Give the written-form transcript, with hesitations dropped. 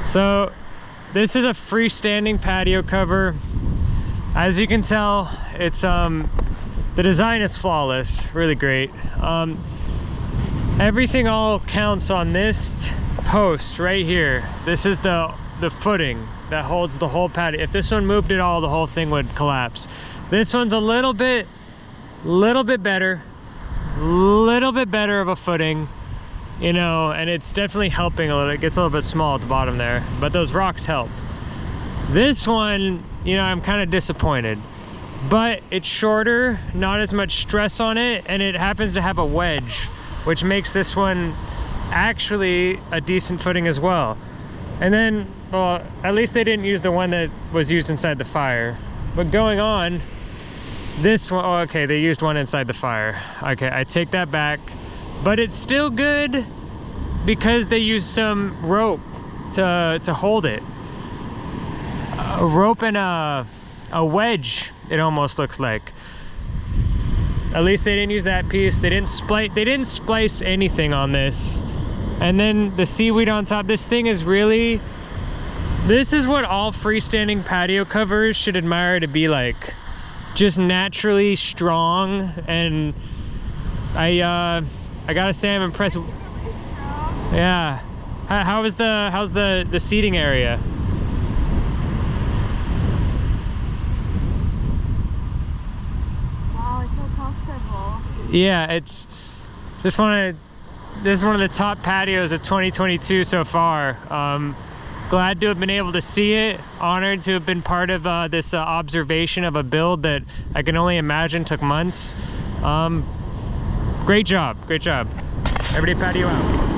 So this is a freestanding patio cover. As you can tell, it's the design is flawless, really great. Everything all counts on this post right here. This is the footing that holds the whole patio. If this one moved at all, the whole thing would collapse. This one's a little bit better of a footing, you know, and it's definitely helping a little. It gets a little bit small at the bottom there, but those rocks help. This one, you know, I'm kind of disappointed, but it's shorter, not as much stress on it, and it happens to have a wedge, which makes this one actually a decent footing as well. And then, well, at least they didn't use the one that was used inside the fire. But going on, this one, oh, okay, they used one inside the fire. Okay, I take that back. But it's still good because they used some rope to hold it. A rope and a wedge, it almost looks like. At least they didn't use that piece. They didn't splice anything on this. And then the seaweed on top. This thing is really, this is what all freestanding patio covers should admire to be like. Just naturally strong, and I gotta say I'm impressed. Yeah. How's the seating area? Wow, it's so comfortable. Yeah, it's this is one of the top patios of 2022 so far. Glad to have been able to see it. Honored to have been part of this observation of a build that I can only imagine took months. Great job, great job. Everyday Patio out.